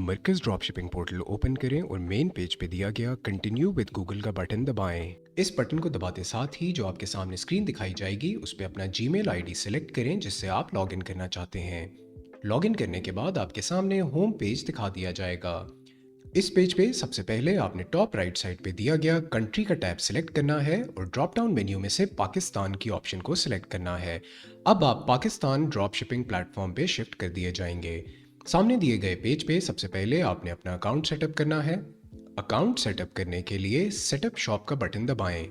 मरकज़ dropshipping portal open करें और main page पे दिया गया कंटिन्यू विद गूगल का बटन दबाएं। इस बटन को दबाते साथ ही जो आपके सामने स्क्रीन दिखाई जाएगी उस पर अपना जीमेल आईडी सेलेक्ट करें जिससे आप लॉगिन करना चाहते हैं। लॉगिन करने के बाद आपके सामने होम पेज दिखा दिया जाएगा। इस पेज पे सबसे पहले आपने टॉप राइट साइड पे दिया गया कंट्री का टैब सिलेक्ट करना है और ड्रॉप डाउन मेन्यू में से पाकिस्तान की ऑप्शन को सिलेक्ट करना है। अब आप पाकिस्तान ड्रॉप शिपिंग प्लेटफॉर्म पे शिफ्ट कर दिए जाएंगे। सामने दिए गए पेज पे सबसे पहले आपने अपना अकाउंट सेटअप करना है। अकाउंट सेटअप करने के लिए सेटअप शॉप का बटन दबाएं।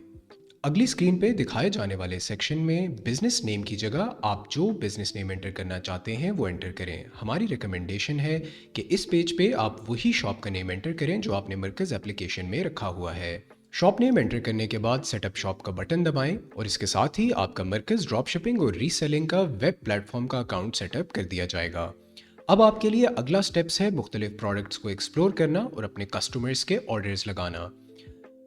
अगली स्क्रीन पे दिखाए जाने वाले सेक्शन में बिजनेस नेम की जगह आप जो बिजनेस नेम एंटर करना चाहते हैं वो एंटर करें। हमारी रिकमेंडेशन है कि इस पेज पे आप वही शॉप का नेम एंटर करें जो आपने मरकज़ एप्लीकेशन में रखा हुआ है। शॉप नेम एंटर करने के बाद सेटअप शॉप का बटन दबाएं और इसके साथ ही आपका मरकज़ ड्रॉप शिपिंग और रीसेलिंग का वेब प्लेटफॉर्म का अकाउंट सेटअप कर दिया जाएगा। अब आपके लिए अगला स्टेप्स है मुख्तलिफ प्रोडक्ट्स को एक्सप्लोर करना और अपने कस्टमर्स के ऑर्डर्स लगाना।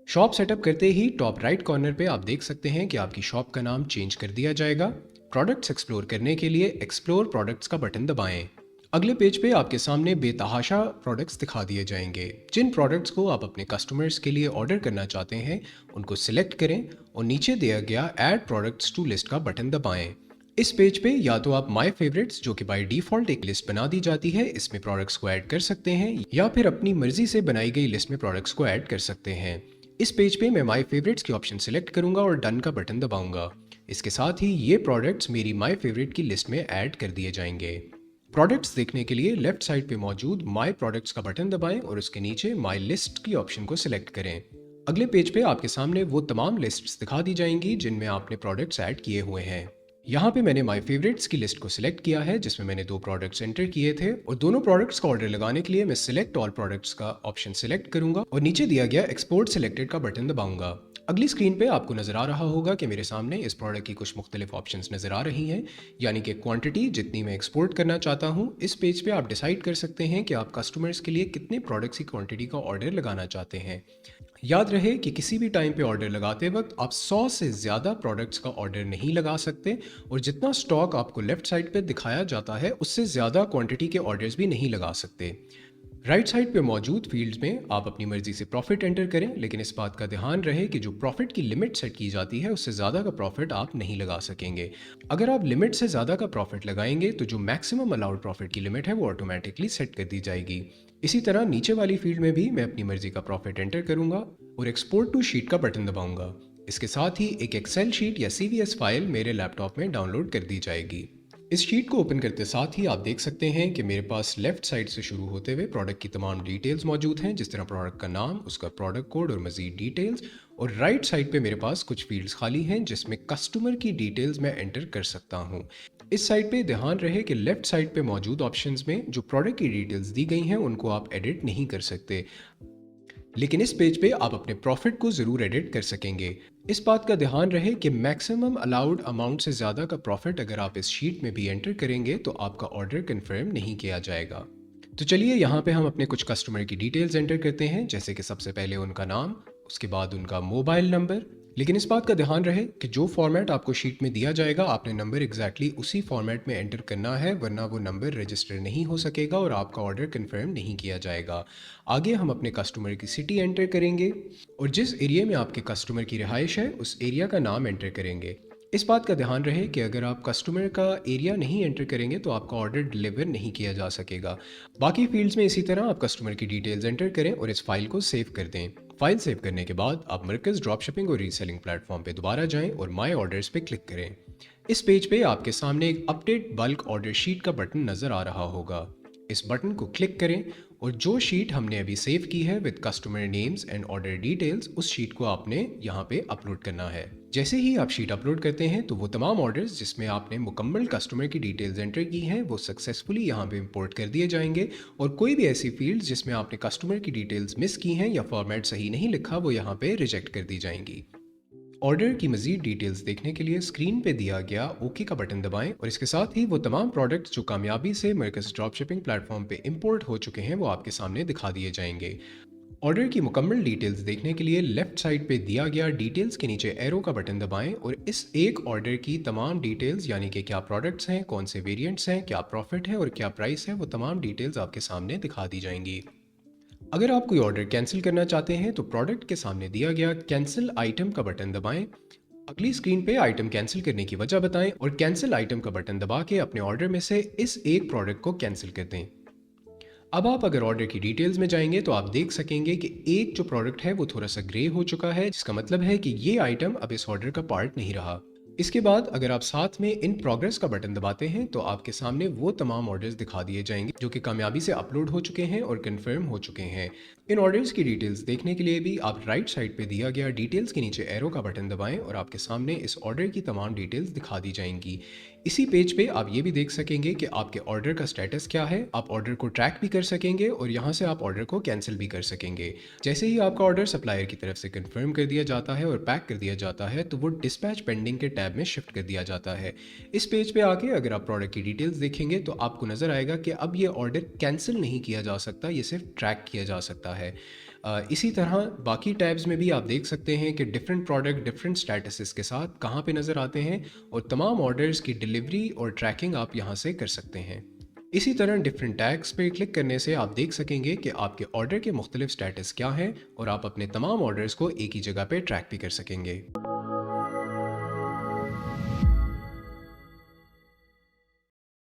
शॉप सेटअप करते ही टॉप राइट कॉर्नर पे आप देख सकते हैं कि आपकी शॉप का नाम चेंज कर दिया जाएगा। प्रोडक्ट्स एक्सप्लोर करने के लिए एक्सप्लोर प्रोडक्ट्स का बटन दबाएं। अगले पेज पे आपके सामने बेतहाशा प्रोडक्ट्स दिखा दिए जाएंगे। जिन प्रोडक्ट्स को आप अपने कस्टमर्स के लिए ऑर्डर करना चाहते हैं उनको सिलेक्ट करें और नीचे दिया गया ऐड प्रोडक्ट्स टू लिस्ट का बटन दबाएं। इस पेज पे या तो आप माय फेवरेट्स जो कि बाय डिफ़ॉल्ट एक लिस्ट बना दी जाती है इसमें प्रोडक्ट्स को ऐड कर सकते हैं या फिर अपनी मर्जी से बनाई गई लिस्ट में प्रोडक्ट्स को ऐड कर सकते हैं। इस पेज पे मैं माय फेवरेट्स की ऑप्शन सिलेक्ट करूंगा और डन का बटन दबाऊंगा। इसके साथ ही ये प्रोडक्ट्स मेरी माय फेवरेट की लिस्ट में ऐड कर दिए जाएंगे। प्रोडक्ट्स देखने के लिए लेफ्ट साइड पे मौजूद माय प्रोडक्ट्स का बटन दबाएं और उसके नीचे माय लिस्ट की ऑप्शन को सिलेक्ट करें। अगले पेज पे आपके सामने वो तमाम लिस्ट्स दिखा दी जाएंगी जिनमें आपने प्रोडक्ट्स ऐड किए हुए हैं। यहाँ पे मैंने माय फेवरेट्स की लिस्ट को सिलेक्ट किया है जिसमें मैंने 2 प्रोडक्ट्स एंटर किए थे और दोनों प्रोडक्ट्स का ऑर्डर लगाने के लिए मैं सिलेक्ट ऑल प्रोडक्ट्स का ऑप्शन सिलेक्ट करूंगा और नीचे दिया गया एक्सपोर्ट सिलेक्टेड का बटन दबाऊंगा। अगली स्क्रीन पे आपको नजर आ रहा होगा कि मेरे सामने इस प्रोडक्ट की कुछ मुख्तलिफ ऑप्शंस नजर आ रही हैं, यानी कि क्वांटिटी जितनी मैं एक्सपोर्ट करना चाहता हूँ। इस पेज पे आप डिसाइड कर सकते हैं कि आप कस्टमर्स के लिए कितने प्रोडक्ट्स की क्वांटिटी का ऑर्डर लगाना चाहते हैं। याद रहे कि किसी भी टाइम पे ऑर्डर लगाते वक्त आप 100 से ज़्यादा प्रोडक्ट्स का ऑर्डर नहीं लगा सकते और जितना स्टॉक आपको लेफ्ट साइड पे दिखाया जाता है उससे ज़्यादा क्वांटिटी के ऑर्डर्स भी नहीं लगा सकते। राइट साइड पे मौजूद फील्ड्स में आप अपनी मर्जी से प्रॉफिट एंटर करें, लेकिन इस बात का ध्यान रहे कि जो प्रॉफिट की लिमिट सेट की जाती है उससे ज़्यादा का प्रॉफिट आप नहीं लगा सकेंगे। अगर आप लिमिट से ज़्यादा का प्रॉफिट लगाएंगे तो जो मैक्सिमम अलाउड प्रॉफिट की लिमिट है वो ऑटोमेटिकली सेट कर दी जाएगी। इसी तरह नीचे वाली फील्ड में भी मैं अपनी मर्जी का प्रॉफिट एंटर करूंगा और एक्सपोर्ट टू शीट का बटन दबाऊंगा। इसके साथ ही एक एक्सेल शीट या CVS फाइल मेरे लैपटॉप में डाउनलोड कर दी जाएगी। इस शीट को ओपन करते साथ ही आप देख सकते हैं कि मेरे पास लेफ्ट साइड से शुरू होते हुए प्रोडक्ट की तमाम डिटेल्स मौजूद हैं, जिस तरह प्रोडक्ट का नाम, उसका प्रोडक्ट कोड और मजीद डिटेल्स। और राइट साइड पे मेरे पास कुछ फील्ड्स खाली हैं जिसमें कस्टमर की डिटेल्स मैं एंटर कर सकता हूं। इस साइड पे ध्यान रहे कि लेफ्ट साइड पे मौजूद ऑप्शंस में जो प्रोडक्ट की डिटेल्स दी गई हैं उनको आप एडिट नहीं कर सकते, लेकिन इस पेज पे आप अपने प्रॉफिट को ज़रूर एडिट कर सकेंगे। इस बात का ध्यान रहे कि मैक्सिमम अलाउड अमाउंट से ज़्यादा का प्रॉफिट अगर आप इस शीट में भी एंटर करेंगे तो आपका ऑर्डर कंफर्म नहीं किया जाएगा। तो चलिए यहाँ पे हम अपने कुछ कस्टमर की डिटेल्स एंटर करते हैं, जैसे कि सबसे पहले उनका नाम, उसके बाद उनका मोबाइल नंबर। लेकिन इस बात का ध्यान रहे कि जो फॉर्मेट आपको शीट में दिया जाएगा आपने नंबर एग्जैक्टली उसी फॉर्मेट में एंटर करना है, वरना वो नंबर रजिस्टर नहीं हो सकेगा और आपका ऑर्डर कंफर्म नहीं किया जाएगा। आगे हम अपने कस्टमर की सिटी एंटर करेंगे और जिस एरिया में आपके कस्टमर की रिहाइश है उस एरिया का नाम एंटर करेंगे। इस बात का ध्यान रहे कि अगर आप कस्टमर का एरिया नहीं एंटर करेंगे तो आपका ऑर्डर डिलीवर नहीं किया जा सकेगा। बाकी फील्ड्स में इसी तरह आप कस्टमर की डिटेल्स एंटर करें और इस फाइल को सेव कर दें। फाइल सेव करने के बाद आप मरकज़ ड्रॉप शिपिंग और रीसेलिंग प्लेटफॉर्म पे दोबारा जाएं और माय ऑर्डर्स पे क्लिक करें। इस पेज पे आपके सामने एक अपडेट बल्क ऑर्डर शीट का बटन नजर आ रहा होगा। इस बटन को क्लिक करें और जो शीट हमने अभी सेव की है with customer names and order details, उस शीट को आपने यहाँ पे अपलोड करना है। जैसे ही आप शीट अपलोड करते हैं तो वो तमाम ऑर्डर्स जिसमें आपने मुकम्मल कस्टमर की डिटेल्स एंटर की हैं वो सक्सेसफुली यहाँ पे इंपोर्ट कर दिए जाएंगे और कोई भी ऐसी फील्ड जिसमें आपने कस्टमर की डिटेल्स मिस की हैं या फॉर्मेट सही नहीं लिखा वो यहाँ पे रिजेक्ट कर दी जाएंगी। ऑर्डर की मजीद डिटेल्स देखने के लिए स्क्रीन पे दिया गया ओके का बटन दबाएं और इसके साथ ही वो तमाम प्रोडक्ट्स जो कामयाबी से मरकज़ ड्रॉप शिपिंग प्लेटफॉर्म पे इंपोर्ट हो चुके हैं वो आपके सामने दिखा दिए जाएंगे। ऑर्डर की मुकम्मल डिटेल्स देखने के लिए लेफ्ट साइड पे दिया गया डिटेल्स के नीचे एरो का बटन दबाएं और इस एक ऑर्डर की तमाम डिटेल्स यानी कि क्या प्रोडक्ट्स हैं, कौन से वेरिएंट्स हैं, क्या प्रॉफिट है और क्या प्राइस है, वो तमाम डिटेल्स आपके सामने दिखा दी जाएंगी। अगर आप कोई ऑर्डर कैंसिल करना चाहते हैं तो प्रोडक्ट के सामने दिया गया कैंसिल आइटम का बटन दबाएं। अगली स्क्रीन पे आइटम कैंसिल करने की वजह बताएं और कैंसिल आइटम का बटन दबा के अपने ऑर्डर में से इस एक प्रोडक्ट को कैंसिल कर दें। अब आप अगर ऑर्डर की डिटेल्स में जाएंगे तो आप देख सकेंगे कि एक जो प्रोडक्ट है वो थोड़ा सा ग्रे हो चुका है, जिसका मतलब है कि ये आइटम अब इस ऑर्डर का पार्ट नहीं रहा। इसके बाद अगर आप साथ में इन प्रोग्रेस का बटन दबाते हैं तो आपके सामने वो तमाम ऑर्डर्स दिखा दिए जाएंगे जो कि कामयाबी से अपलोड हो चुके हैं और कंफर्म हो चुके हैं। इन ऑर्डर्स की डिटेल्स देखने के लिए भी आप राइट साइड पे दिया गया डिटेल्स के नीचे एरो का बटन दबाएं और आपके सामने इस ऑर्डर की तमाम डिटेल्स दिखा दी जाएंगी। इसी पेज पे आप ये भी देख सकेंगे कि आपके ऑर्डर का स्टेटस क्या है, आप ऑर्डर को ट्रैक भी कर सकेंगे और यहाँ से आप ऑर्डर को कैंसिल भी कर सकेंगे। जैसे ही आपका ऑर्डर सप्लायर की तरफ से कंफर्म कर दिया जाता है और पैक कर दिया जाता है तो वो डिस्पैच पेंडिंग के टैब में शिफ्ट कर दिया जाता है। इस पेज पे आके अगर आप प्रोडक्ट की डिटेल्स देखेंगे तो आपको नज़र आएगा कि अब ये ऑर्डर कैंसिल नहीं किया जा सकता, ये सिर्फ ट्रैक किया जा सकता है। इसी तरह बाकी टैब्स में भी आप देख सकते हैं कि डिफरेंट प्रोडक्ट डिफरेंट स्टेटसेस के साथ कहाँ पे नज़र आते हैं और तमाम ऑर्डर्स की डिलीवरी और ट्रैकिंग आप यहाँ से कर सकते हैं। इसी तरह डिफरेंट टैग्स पे क्लिक करने से आप देख सकेंगे कि आपके ऑर्डर के मुख्तलिफ स्टेटस क्या हैं और आप अपने तमाम ऑर्डर्स को एक ही जगह पे ट्रैक भी कर सकेंगे।